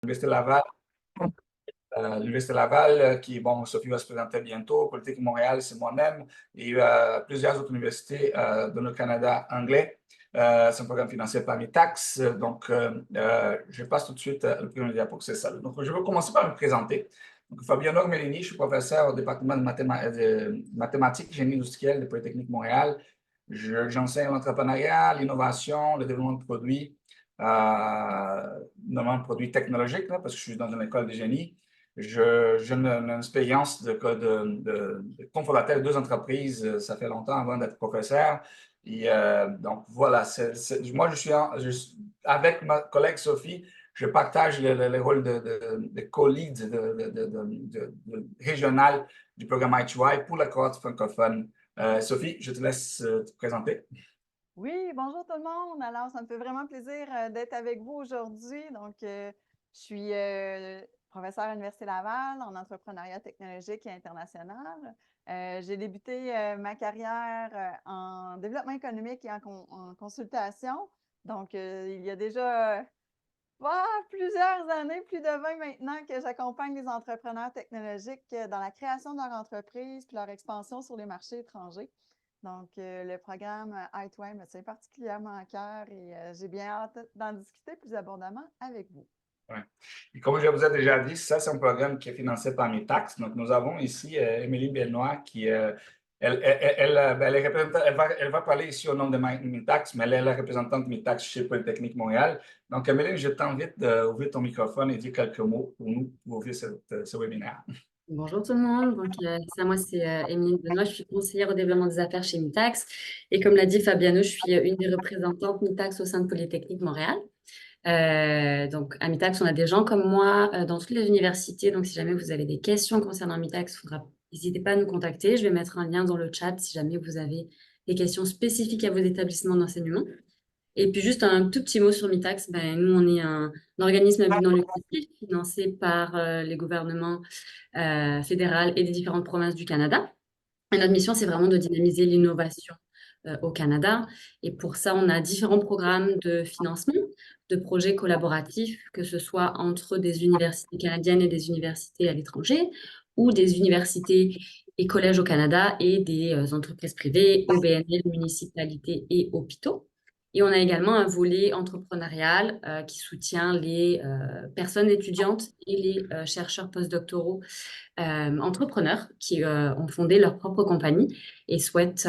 l'Université Laval. L'Université Laval, qui, bon, Sophie va se présenter bientôt, Polytechnique Montréal, c'est moi-même, et plusieurs autres universités dans le Canada anglais. C'est un programme financé par Mitax. Donc, je passe tout de suite le premier diapo, c'est ça. Donc, je vais commencer par me présenter. Donc, Fabiano Melini, je suis professeur au département de mathématiques, génie industriel de Polytechnique Montréal. J'enseigne l'entrepreneuriat, l'innovation, le développement de produits, notamment de produits technologiques, là, parce que je suis dans une école de génie. J'ai une expérience de cofondateur de deux entreprises. Ça fait longtemps avant d'être professeur. Et donc, voilà. Moi, avec ma collègue Sophie, je partage le rôle de co-lead régional du programme I2I pour la cohorte francophone. Sophie, je te laisse te présenter. Oui, bonjour tout le monde. Alors, ça me fait vraiment plaisir d'être avec vous aujourd'hui. Donc, je suis professeure à l'Université Laval en entrepreneuriat technologique et international. J'ai débuté ma carrière en développement économique et en consultation. Donc, il y a déjà plusieurs années, plus de 20 maintenant, que j'accompagne les entrepreneurs technologiques dans la création de leur entreprise et leur expansion sur les marchés étrangers. Donc, le programme I2I me tient particulièrement à cœur et j'ai bien hâte d'en discuter plus abondamment avec vous. Ouais. Et comme je vous ai déjà dit, ça, c'est un programme qui est financé par Mitax. Donc, nous avons ici Émilie Benoît qui, elle est elle va parler ici au nom de Mitax, mais elle est la représentante de Mitax chez Polytechnique Montréal. Donc, Émilie, je t'invite d'ouvrir ton microphone et dire quelques mots pour nous pour ouvrir ce webinaire. Bonjour tout le monde, donc, moi c'est Émilie Benoît, je suis conseillère au développement des affaires chez Mitax et comme l'a dit Fabiano, je suis une des représentantes Mitax au sein de Polytechnique Montréal. Donc à Mitax, on a des gens comme moi dans toutes les universités, donc si jamais vous avez des questions concernant Mitax, n'hésitez pas à nous contacter, je vais mettre un lien dans le chat si jamais vous avez des questions spécifiques à vos établissements d'enseignement. Et puis juste un tout petit mot sur Mitax, nous on est un organisme à but non lucratif financé par les gouvernements fédéral et des différentes provinces du Canada. Et notre mission, c'est vraiment de dynamiser l'innovation au Canada. Et pour ça, on a différents programmes de financement, de projets collaboratifs, que ce soit entre des universités canadiennes et des universités à l'étranger, ou des universités et collèges au Canada et des entreprises privées, OBNL, municipalités et hôpitaux. Et on a également un volet entrepreneurial qui soutient les personnes étudiantes et les chercheurs postdoctoraux entrepreneurs qui ont fondé leur propre compagnie et souhaitent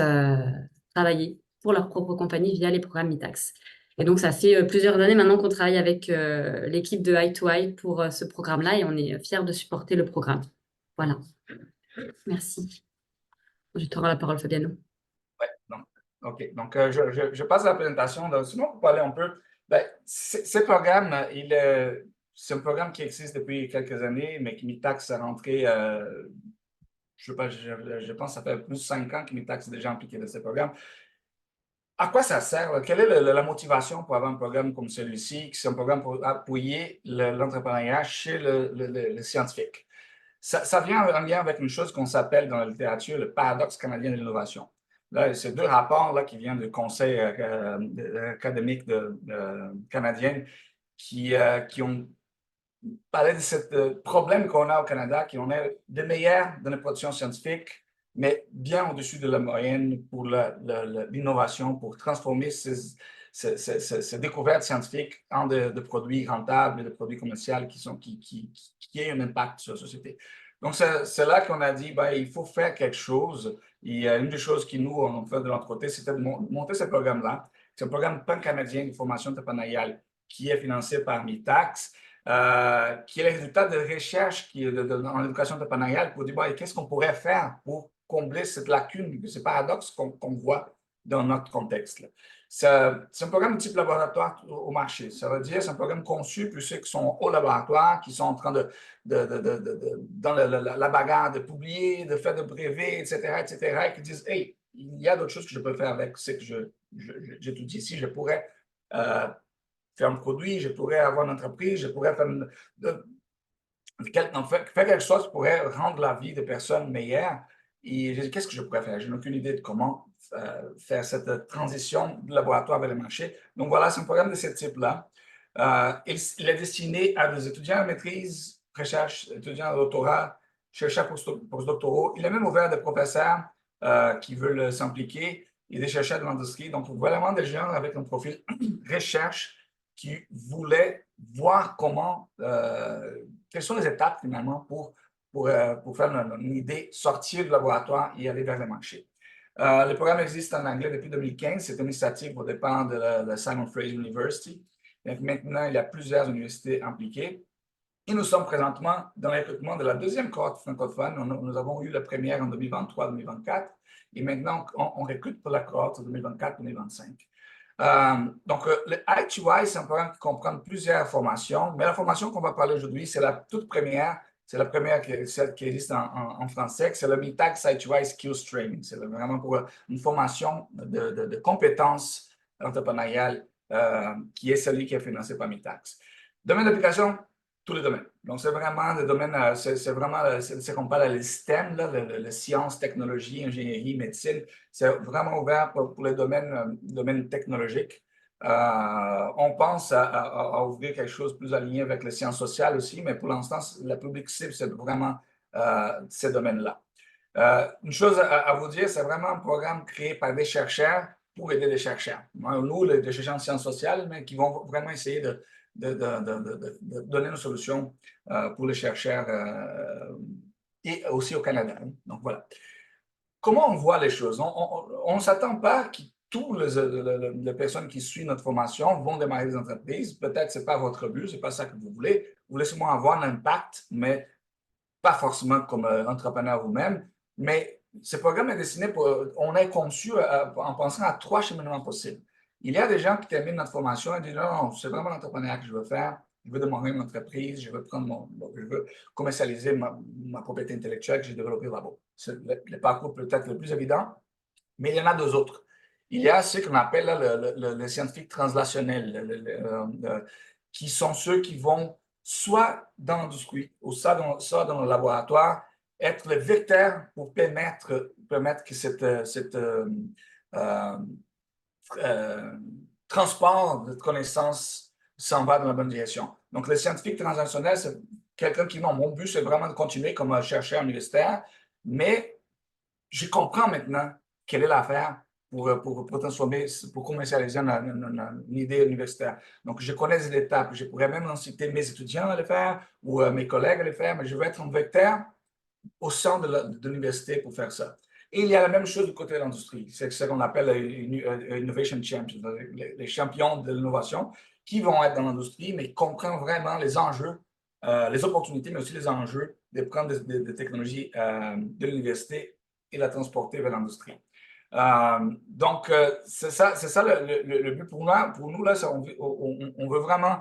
travailler pour leur propre compagnie via les programmes Mitax. Et donc, ça fait plusieurs années maintenant qu'on travaille avec l'équipe de I2I pour ce programme-là et on est fiers de supporter le programme. Voilà. Merci. Je te rends la parole, Fabiano. Ouais, donc, OK. Donc, je passe à la présentation. Donc, sinon, pour parler un peu, ce programme, c'est un programme qui existe depuis quelques années, mais qui Mitax est rentré, je sais pas, je pense que ça fait plus de 5 ans que Mitax est déjà impliqué dans ce programme. À quoi ça sert, là? Quelle est la motivation pour avoir un programme comme celui-ci, qui c'est un programme pour appuyer l'entrepreneuriat chez le scientifique? Ça vient en lien avec une chose qu'on s'appelle dans la littérature le paradoxe canadien de l'innovation. Là, c'est deux rapports là, qui viennent du Conseil académique canadien qui ont parlé de ce problème qu'on a au Canada, qu'on est des meilleurs dans la production scientifique, mais bien au-dessus de la moyenne pour l'innovation, pour transformer ces découvertes scientifiques en de produits rentables et de produits commerciaux qui aient un impact sur la société. Donc, c'est là qu'on a dit, il faut faire quelque chose. Et une des choses que nous, on fait de notre côté, c'était de monter ce programme-là. C'est un programme pan-canadien de formation entrepreneuriale qui est financé par Mitax, qui est le résultat de recherches en éducation entrepreneuriale pour dire, qu'est-ce qu'on pourrait faire pour combler cette lacune, ce paradoxe qu'on voit dans notre contexte. C'est un programme de type laboratoire au marché. Ça veut dire c'est un programme conçu pour ceux qui sont au laboratoire, qui sont en train dans la bagarre de publier, de faire de brevets, etc., et qui disent, hey, il y a d'autres choses que je peux faire avec ce que j'étudie ici. Je pourrais faire un produit, je pourrais avoir une entreprise, je pourrais faire quelque chose qui pourrait rendre la vie des personnes meilleure. Et j'ai dit, qu'est-ce que je pourrais faire? Je n'ai aucune idée de comment faire cette transition du laboratoire vers le marché. Donc voilà, c'est un programme de ce type-là. Il est destiné à des étudiants en maîtrise, recherche, étudiants en doctorat, chercheurs postdoctoraux. Il est même ouvert à des professeurs qui veulent s'impliquer et des chercheurs de l'industrie. Donc, vraiment des gens avec un profil recherche qui voulaient voir quelles sont les étapes finalement pour faire une idée, sortir du laboratoire et aller vers le marché. Le programme existe en anglais depuis 2015. C'est une initiative au départ de la Simon Fraser University. Donc, maintenant, il y a plusieurs universités impliquées. Et nous sommes présentement dans le recrutement de la deuxième cohorte francophone. Nous avons eu la première en 2023-2024. Et maintenant, on recrute pour la cohorte 2024-2025. Donc, le I2I, c'est un programme qui comprend plusieurs formations. Mais la formation qu'on va parler aujourd'hui, c'est la toute première. C'est la première, celle qui existe en français, c'est le MITAX I2I Skills Training. C'est vraiment pour une formation de compétences entrepreneuriales qui est celui qui est financé par MITAX. Domaine d'application, tous les domaines. Donc, c'est vraiment le domaine, c'est vraiment ce qu'on parle les STEM, là, les sciences, technologie, ingénierie, médecine. C'est vraiment ouvert pour les domaines technologiques. On pense à ouvrir quelque chose de plus aligné avec les sciences sociales aussi, mais pour l'instant, la public cible, c'est vraiment ces domaines-là. Une chose à vous dire, c'est vraiment un programme créé par des chercheurs pour aider les chercheurs. Nous, les chercheurs en sciences sociales, mais qui vont vraiment essayer de donner une solution pour les chercheurs et aussi au Canada. Donc, voilà. Comment on voit les choses? On ne s'attend pas que toutes les personnes qui suivent notre formation vont démarrer des entreprises. Peut-être que ce n'est pas votre but, ce n'est pas ça que vous voulez. Vous voulez seulement avoir un impact, mais pas forcément comme entrepreneur vous-même. Mais ce programme est destiné on est conçu en pensant à 3 cheminements possibles. Il y a des gens qui terminent notre formation et disent non, c'est vraiment l'entrepreneuriat que je veux faire. Je veux démarrer une entreprise, je veux commercialiser ma propriété intellectuelle que j'ai développée là-bas. C'est le parcours peut-être le plus évident, mais il y en a deux autres. Il y a ce qu'on appelle là, le scientifique translationnel, qui sont ceux qui vont soit dans l'industrie ou soit dans le laboratoire, être le vecteur pour permettre que cette transport de connaissances s'en va dans la bonne direction. Donc, le scientifique transactionnel, c'est quelqu'un qui, non, mon but, c'est vraiment de continuer comme un chercheur universitaire, mais je comprends maintenant quelle est l'affaire pour transformer, pour commercialiser une idée universitaire. Donc, je connais les étapes. Je pourrais même inciter mes étudiants à le faire ou mes collègues à le faire, mais je veux être un vecteur au sein de l'université pour faire ça. Et il y a la même chose du côté de l'industrie. C'est ce qu'on appelle Innovation Champions, les champions de l'innovation qui vont être dans l'industrie, mais qui comprennent vraiment les enjeux, les opportunités, mais aussi les enjeux de prendre des technologies de l'université et la transporter vers l'industrie. Donc, c'est ça le but pour nous là, on veut vraiment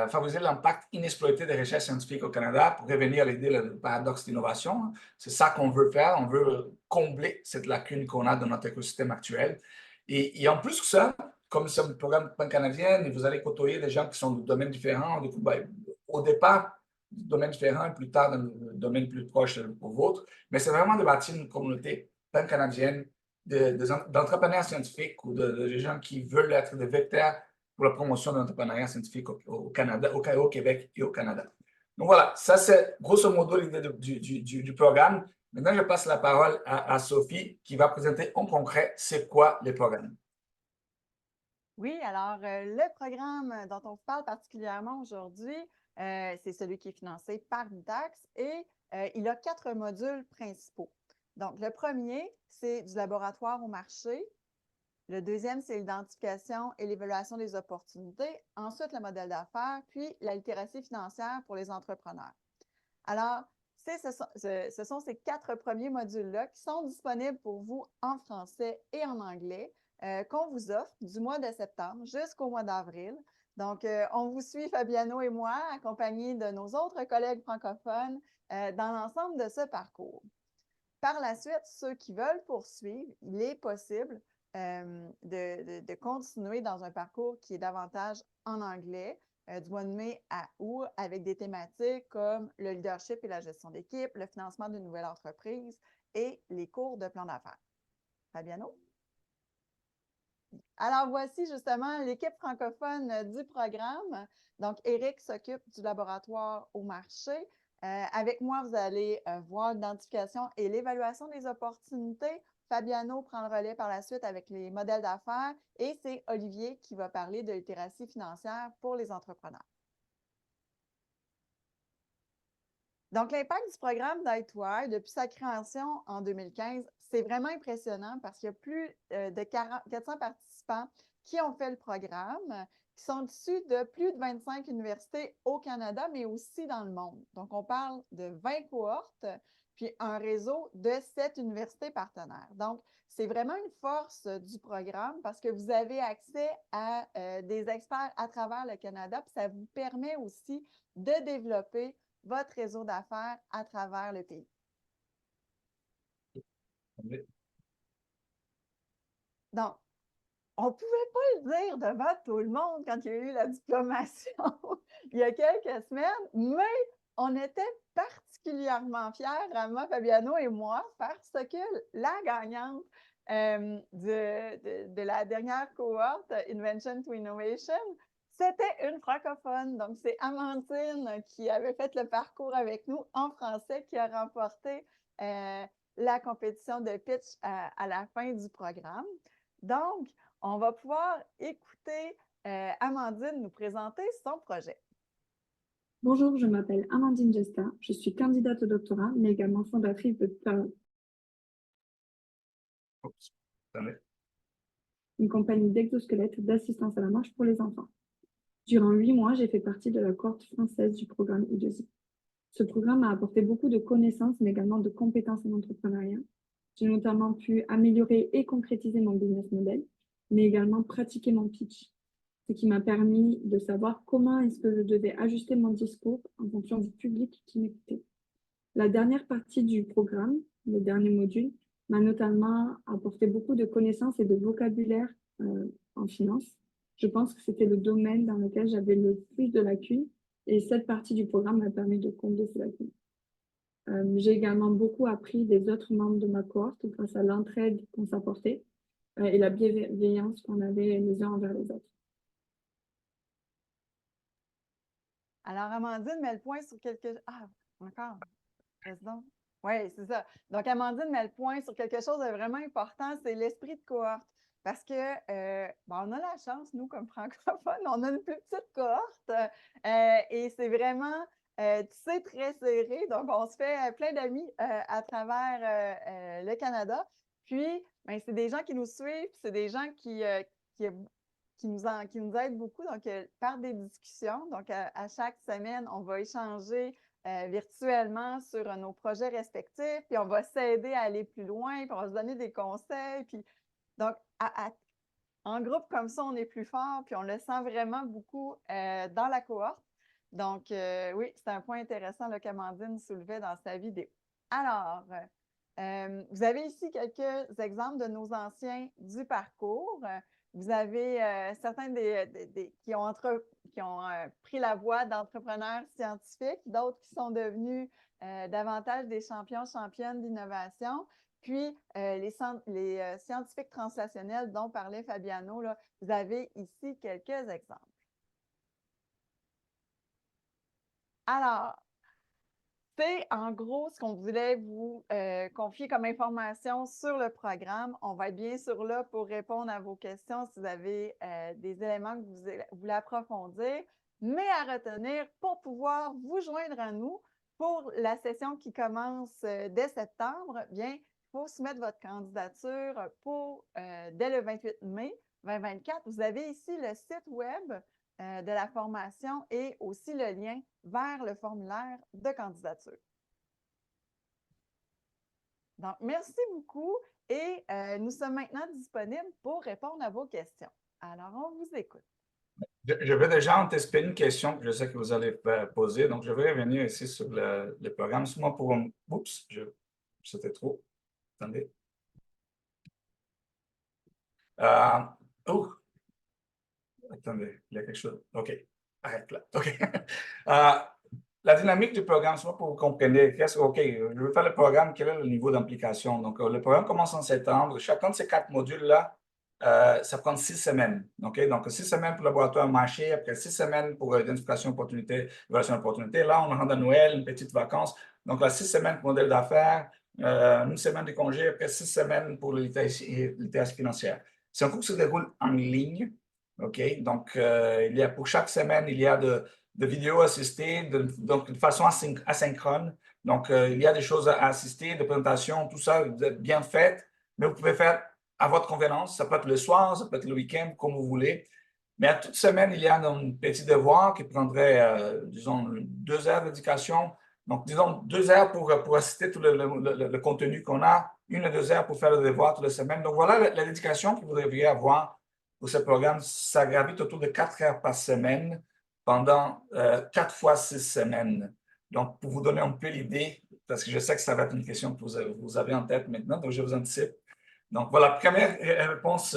favoriser l'impact inexploité des recherches scientifiques au Canada pour revenir à l'idée du paradoxe d'innovation. C'est ça qu'on veut faire. On veut combler cette lacune qu'on a dans notre écosystème actuel. Et en plus que ça, comme c'est un programme pan-canadien, vous allez côtoyer des gens qui sont de domaines différents. Du coup, au départ, domaines différents, et plus tard, dans le domaine plus proche au vôtre. Mais c'est vraiment de bâtir une communauté pan-canadienne d'entrepreneurs scientifiques ou de gens qui veulent être des vecteurs pour la promotion de l'entrepreneuriat scientifique au Canada, au Québec et au Canada. Donc voilà, ça c'est grosso modo l'idée du programme. Maintenant, je passe la parole à Sophie qui va présenter en concret c'est quoi les programmes. Oui, alors le programme dont on vous parle particulièrement aujourd'hui, c'est celui qui est financé par MITAX et il a 4 modules principaux. Donc, le premier, c'est du laboratoire au marché. Le deuxième, c'est l'identification et l'évaluation des opportunités. Ensuite, le modèle d'affaires, puis la littératie financière pour les entrepreneurs. Alors, ce sont ces 4 premiers modules-là qui sont disponibles pour vous en français et en anglais qu'on vous offre du mois de septembre jusqu'au mois d'avril. Donc, on vous suit, Fabiano et moi, accompagnés de nos autres collègues francophones dans l'ensemble de ce parcours. Par la suite, ceux qui veulent poursuivre, il est possible de continuer dans un parcours qui est davantage en anglais du mois de mai à août avec des thématiques comme le leadership et la gestion d'équipe, le financement d'une nouvelle entreprise et les cours de plan d'affaires. Fabiano? Alors, voici justement l'équipe francophone du programme. Donc, Éric s'occupe du laboratoire au marché. Avec moi, vous allez voir l'identification et l'évaluation des opportunités. Fabiano prend le relais par la suite avec les modèles d'affaires et c'est Olivier qui va parler de littératie financière pour les entrepreneurs. Donc, l'impact du programme d'I2I depuis sa création en 2015, c'est vraiment impressionnant parce qu'il y a plus de 400 participants qui ont fait le programme, qui sont issus de plus de 25 universités au Canada, mais aussi dans le monde. Donc, on parle de 20 cohortes, puis un réseau de 7 universités partenaires. Donc, c'est vraiment une force du programme parce que vous avez accès à des experts à travers le Canada, puis ça vous permet aussi de développer votre réseau d'affaires à travers le pays. Donc, on ne pouvait pas le dire devant tout le monde quand il y a eu la diplomation il y a quelques semaines, mais on était particulièrement fiers, Rama, Fabiano et moi, parce que la gagnante de la dernière cohorte, Invention to Innovation, c'était une francophone. Donc, c'est Amandine qui avait fait le parcours avec nous en français qui a remporté la compétition de pitch à la fin du programme. Donc, on va pouvoir écouter Amandine nous présenter son projet. Bonjour, je m'appelle Amandine Gesta, je suis candidate au doctorat, mais également fondatrice de une compagnie d'exosquelettes d'assistance à la marche pour les enfants. Durant 8 mois, j'ai fait partie de la cohorte française du programme I2I. Ce programme m'a apporté beaucoup de connaissances, mais également de compétences en entrepreneuriat. J'ai notamment pu améliorer et concrétiser mon business model, mais également pratiquer mon pitch, ce qui m'a permis de savoir comment est-ce que je devais ajuster mon discours en fonction du public qui m'écoutait. La dernière partie du programme, le dernier module, m'a notamment apporté beaucoup de connaissances et de vocabulaire en finance. Je pense que c'était le domaine dans lequel j'avais le plus de lacunes et cette partie du programme m'a permis de combler ces lacunes. J'ai également beaucoup appris des autres membres de ma cohorte grâce à l'entraide qu'on s'apportait et la bienveillance qu'on avait les uns envers les autres. Alors, Amandine met le point sur quelque chose. Ah, encore. Président. Oui, c'est ça. Donc, Amandine met le point sur quelque chose de vraiment important, c'est l'esprit de cohorte. Parce que, on a la chance, nous, comme francophones, on a une plus petite cohorte et c'est vraiment, très serré. Donc, on se fait plein d'amis à travers le Canada. Puis, c'est des gens qui nous suivent, c'est des gens qui nous aident beaucoup, donc par des discussions. Donc, à chaque semaine, on va échanger virtuellement sur nos projets respectifs, puis on va s'aider à aller plus loin, puis on va se donner des conseils. Puis, donc, en groupe comme ça, on est plus fort, puis on le sent vraiment beaucoup dans la cohorte. Donc, oui, c'est un point intéressant qu'Amandine soulevait dans sa vidéo. Alors, vous avez ici quelques exemples de nos anciens du parcours. Vous avez certains qui ont pris la voie d'entrepreneurs scientifiques, d'autres qui sont devenus davantage des championnes d'innovation. Puis, les scientifiques translationnels dont parlait Fabiano, là, vous avez ici quelques exemples. Alors, c'est en gros ce qu'on voulait vous confier comme information sur le programme. On va être bien sûr là pour répondre à vos questions si vous avez des éléments que vous voulez approfondir. Mais à retenir, pour pouvoir vous joindre à nous pour la session qui commence dès septembre, bien, il faut soumettre votre candidature pour dès le 28 mai 2024. Vous avez ici le site web de la formation et aussi le lien vers le formulaire de candidature. Donc, merci beaucoup et nous sommes maintenant disponibles pour répondre à vos questions. Alors, on vous écoute. Je vais déjà anticiper une question que je sais que vous allez poser. Donc, je vais revenir ici sur le programme. Moi, pour... Oups, c'était trop. Attendez. Attendez, il y a quelque chose. OK. Arrête là. OK. La dynamique du programme, c'est pour que vous compreniez. OK, je veux faire le programme, quel est le niveau d'implication? Donc, le programme commence en septembre. Chacun de ces 4 modules-là ça prend 6 semaines. Okay? Donc, 6 semaines pour le laboratoire marché, après 6 semaines pour identification d'opportunités, évaluation d'opportunités. Là, on rentre à Noël, une petite vacance. Donc, là, 6 semaines pour modèle d'affaires, une semaine de congé, après 6 semaines pour littératie financière. C'est un cours qui se déroule en ligne. OK? Donc, pour chaque semaine, il y a de vidéos assistées, donc de façon asynchrone. Donc, il y a des choses à assister, des présentations, tout ça bien fait, mais vous pouvez faire à votre convenance. Ça peut être le soir, ça peut être le week-end, comme vous voulez. Mais à toute semaine, il y a un petit devoir qui prendrait, disons, 2 heures d'éducation. Donc, disons, 2 heures pour assister tout le contenu qu'on a, 1 à 2 heures pour faire le devoir toute la semaine. Donc, voilà la dédication que vous devriez avoir pour ce programme. Ça gravite autour de 4 heures par semaine pendant 4 fois 6 semaines. Donc, pour vous donner un peu l'idée, parce que je sais que ça va être une question que vous avez en tête maintenant, donc je vous anticipe. Donc, voilà, première réponse.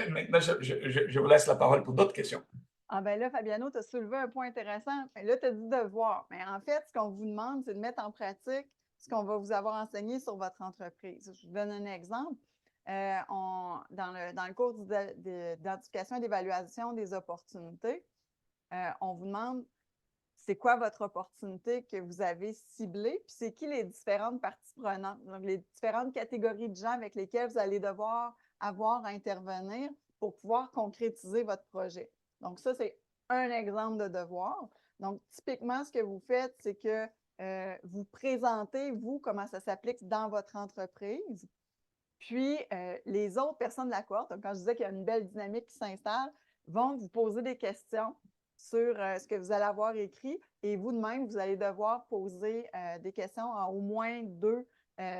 Maintenant, je vous laisse la parole pour d'autres questions. Ah ben là, Fabiano, tu as soulevé un point intéressant. Ben là, tu as dit devoir. Mais en fait, ce qu'on vous demande, c'est de mettre en pratique ce qu'on va vous avoir enseigné sur votre entreprise. Je vous donne un exemple. Dans le cours d'identification et d'évaluation des opportunités, on vous demande c'est quoi votre opportunité que vous avez ciblée, puis c'est qui les différentes parties prenantes, donc les différentes catégories de gens avec lesquels vous allez devoir avoir à intervenir pour pouvoir concrétiser votre projet. Donc, ça, c'est un exemple de devoir. Donc, typiquement, ce que vous faites, c'est que vous présentez, vous, comment ça s'applique dans votre entreprise. Puis, les autres personnes de la cohorte, donc quand je disais qu'il y a une belle dynamique qui s'installe, vont vous poser des questions sur ce que vous allez avoir écrit et vous de même, vous allez devoir poser des questions en au moins 2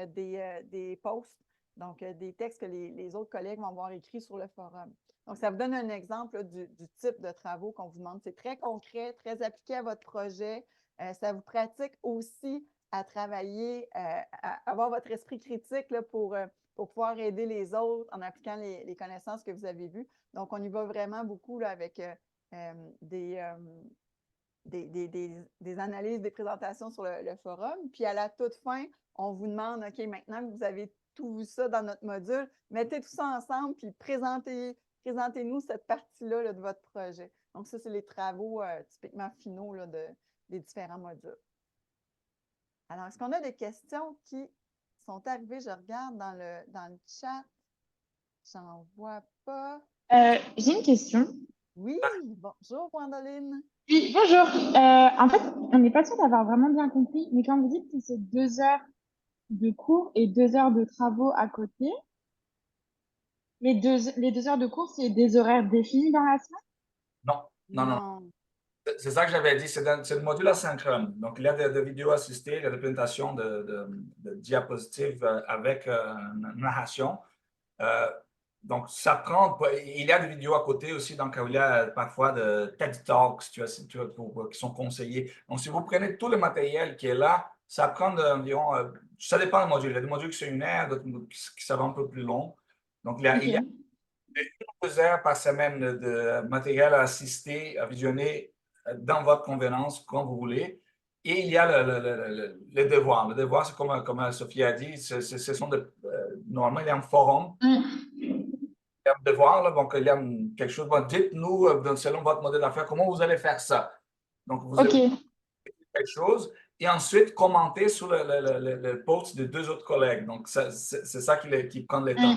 des posts, donc des textes que les autres collègues vont avoir écrits sur le forum. Donc, ça vous donne un exemple là, du type de travaux qu'on vous demande. C'est très concret, très appliqué à votre projet. Ça vous pratique aussi à travailler, à avoir votre esprit critique là, pour pouvoir aider les autres en appliquant les connaissances que vous avez vues. Donc, on y va vraiment beaucoup là, avec des analyses, des présentations sur le forum. Puis, à la toute fin, on vous demande, OK, maintenant que vous avez tout vu ça dans notre module, mettez tout ça ensemble, puis présentez-nous cette partie-là là, de votre projet. Donc, ça, c'est les travaux typiquement finaux là, des différents modules. Alors, est-ce qu'on a des questions qui sont arrivées? Je regarde dans le chat. J'en vois pas. J'ai une question. Oui, bonjour, Gwendoline. Oui, bonjour. En fait, on n'est pas sûr d'avoir vraiment bien compris, mais quand vous dites que c'est 2 heures de cours et 2 heures de travaux à côté, les 2 heures de cours, c'est des horaires définis dans la semaine? Non. C'est ça que j'avais dit, c'est le module asynchrone. Donc, il y a des vidéos assistées, il y a des présentations de diapositives avec une narration. Donc, ça prend. Il y a des vidéos à côté aussi, donc il y a parfois de TED Talks qui sont conseillés. Donc, si vous prenez tout le matériel qui est là, ça prend environ. Ça dépend du module. Il y a des modules qui sont 1 heure, d'autres qui sont un peu plus longs. Donc, il y a 2 heures par semaine de matériel à assister, à visionner dans votre convenance, quand vous voulez. Et il y a le devoir. Le devoir, c'est comme Sophie a dit, ce sont normalement, il y a un forum. Il y a un devoir, là, donc il y a quelque chose. Bon, dites-nous, selon votre modèle d'affaires, comment vous allez faire ça. Donc, vous allez faire quelque chose et ensuite commenter sur le post de 2 autres collègues. Donc, c'est ça qui prend le temps.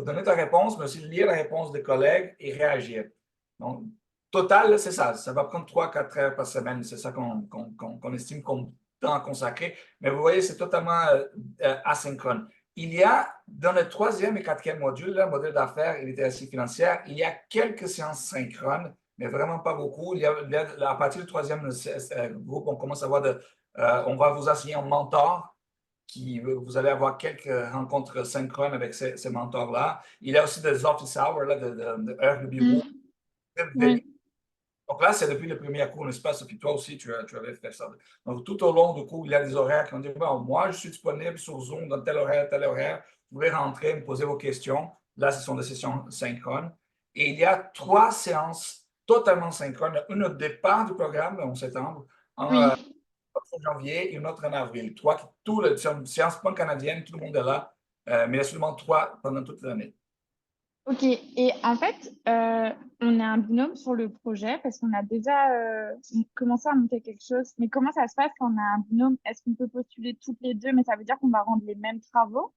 Donner ta réponse, mais aussi lire la réponse des collègues et réagir. Donc, total, c'est ça. Ça va prendre 3-4 heures par semaine. C'est ça qu'on estime comme temps consacré. Mais vous voyez, c'est totalement asynchrone. Il y a, dans le 3e et 4e module, le modèle d'affaires et littératie financière, il y a quelques séances synchrones, mais vraiment pas beaucoup. À partir du 3e groupe, on commence à avoir on va vous assigner un mentor. Vous allez avoir quelques rencontres synchrones avec ces mentors-là. Il y a aussi des office hours, là, de heures de bureau. Oui. Donc là, c'est depuis le premier cours, n'est-ce pas, Sophie? Toi aussi, tu avais fait ça. Donc, tout au long du cours, il y a des horaires qui vont dire, bon, moi, je suis disponible sur Zoom dans tel horaire, tel horaire. Vous pouvez rentrer, me poser vos questions. Là, ce sont des sessions synchrones. Et il y a 3 séances totalement synchrones. Une au départ du programme, en septembre, en janvier et une autre en avril. C'est une séance pan-canadienne, tout le monde est là. mais il y a seulement 3 pendant toute l'année. Ok, et en fait, on est un binôme sur le projet parce qu'on a déjà commencé à monter quelque chose. Mais comment ça se passe quand on a un binôme? Est-ce qu'on peut postuler toutes les deux, mais ça veut dire qu'on va rendre les mêmes travaux?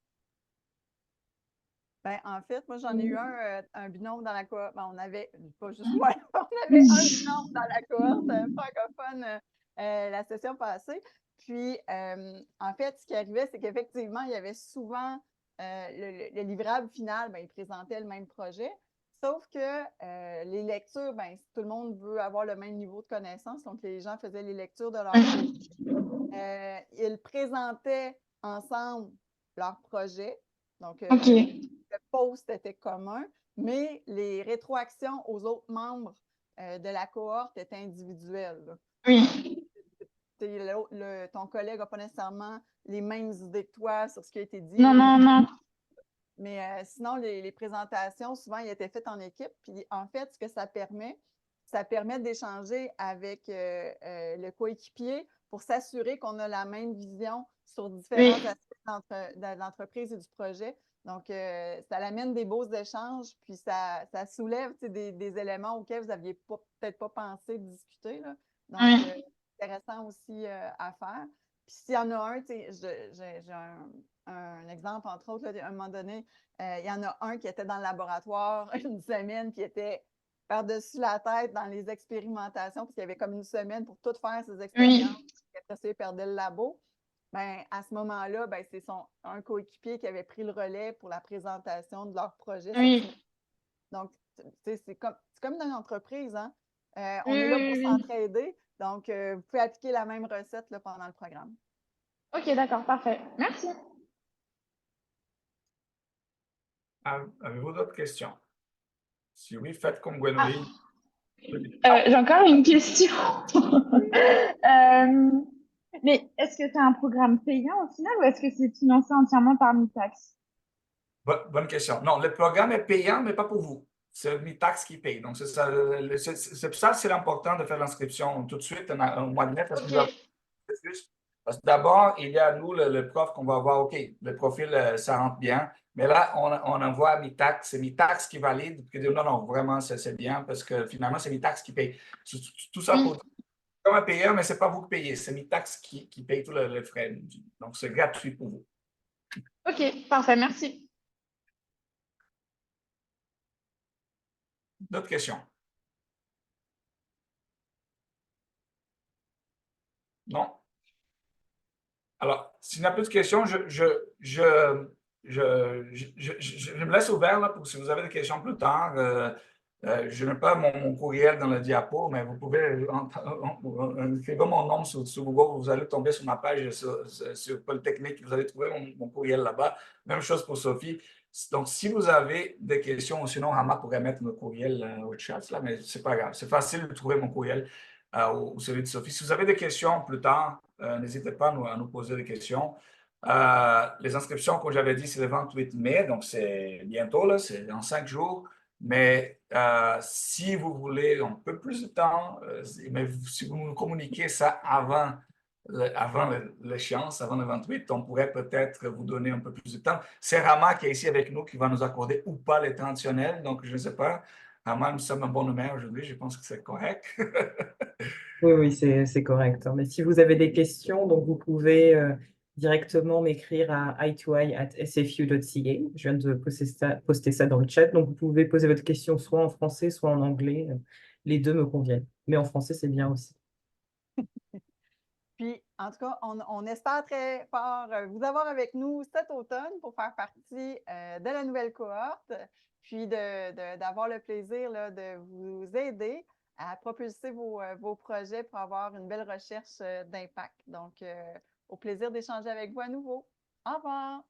Ben, en fait, moi, j'en ai eu un binôme dans la cohorte. Ben, on avait, pas juste moi, on avait un binôme dans la cohorte francophone la session passée. Puis, en fait, ce qui arrivait, c'est qu'effectivement, il y avait souvent le livrable final, ben, il présentait le même projet. Sauf que les lectures, ben, tout le monde veut avoir le même niveau de connaissance. Donc, les gens faisaient les lectures de leur côté. Ils présentaient ensemble leur projet. Donc, Ok, le post était commun, mais les rétroactions aux autres membres de la cohorte étaient individuelles. Là. oui, Ton collègue n'a pas nécessairement les mêmes idées que toi sur ce qui a été dit. non, non, non. Mais sinon, les présentations, souvent, ils étaient faites en équipe. Puis en fait, ce que ça permet d'échanger avec le coéquipier pour s'assurer qu'on a la même vision sur différents Oui, aspects de l'entreprise et du projet. Donc, ça amène des beaux échanges, puis ça soulève des éléments auxquels vous n'aviez peut-être pas pensé discuter. Là. Donc, oui, c'est intéressant aussi à faire. Puis s'il y en a un, j'ai un exemple, entre autres, là, à un moment donné, il y en a un qui était dans le laboratoire une semaine, puis était par-dessus la tête dans les expérimentations, puis il y avait comme une semaine pour tout faire ses expériences, oui, puis après ça, il perdait le labo. Ben, à ce moment-là, ben, c'est un coéquipier qui avait pris le relais pour la présentation de leur projet cette semaine. oui, Donc, c'est comme dans une entreprise, hein? On oui, est là pour oui, oui. s'entraider. Donc, vous pouvez appliquer la même recette là, pendant le programme. Ok, d'accord, parfait. Merci. Avez-vous d'autres questions? Si oui, faites comme Ah, Gwenoline. j'ai encore une question. Mais est-ce que c'est un programme payant au final ou est-ce que c'est financé entièrement par Mitax? Bonne question. Non, le programme est payant, mais pas pour vous. C'est Mitax qui paye. Donc, c'est ça, c'est l'important de faire l'inscription tout de suite au mois de mai parce que nous avons Ok, plus. Parce que d'abord, il y a nous, le prof, qu'on va voir, OK, le profil, ça rentre bien. Mais là, on envoie à Mitax. C'est Mitax qui valide. Qui dit non, non, vraiment, c'est bien parce que finalement, c'est Mitax qui paye. Tout ça pour oui, comme un payeur, mais ce n'est pas vous qui payez. C'est Mitax qui paye tous les frais. Donc, c'est gratuit pour vous. ok, parfait, merci. D'autres questions? Non? Alors, s'il n'y a plus de questions, je me laisse ouvert là, pour si vous avez des questions plus tard. Je n'ai pas mon courriel dans le diapo, mais vous pouvez écrire mon nom sur Google, vous allez tomber sur ma page sur Polytechnique, vous allez trouver mon courriel là-bas. Même chose pour Sophie. Donc, si vous avez des questions, ou sinon, Hama pourrait mettre mon courriel au chat, là, mais ce n'est pas grave. C'est facile de trouver mon courriel ou celui de Sophie. Si vous avez des questions plus tard, n'hésitez pas à nous poser des questions. Les inscriptions, comme j'avais dit, c'est le 28 mai, donc c'est bientôt, là, c'est dans 5 jours. Mais si vous voulez un peu plus de temps, mais si vous nous communiquez ça avant l'échéance, avant le 28, on pourrait peut-être vous donner un peu plus de temps. C'est Rama qui est ici avec nous qui va nous accorder ou pas les temps additionnels, donc je ne sais pas. Rama, nous sommes un bon numéro aujourd'hui, je pense que c'est correct. Oui, oui, c'est correct, hein. Mais si vous avez des questions, donc vous pouvez directement m'écrire à i2i@sfu.ca. Je viens de poster ça dans le chat. Donc, vous pouvez poser votre question soit en français, soit en anglais. Les deux me conviennent. Mais en français, c'est bien aussi. Puis, en tout cas, on espère très fort vous avoir avec nous cet automne pour faire partie de la nouvelle cohorte, puis d'avoir le plaisir là, de vous aider à propulser vos projets pour avoir une belle recherche d'impact. Donc, au plaisir d'échanger avec vous à nouveau. Au revoir!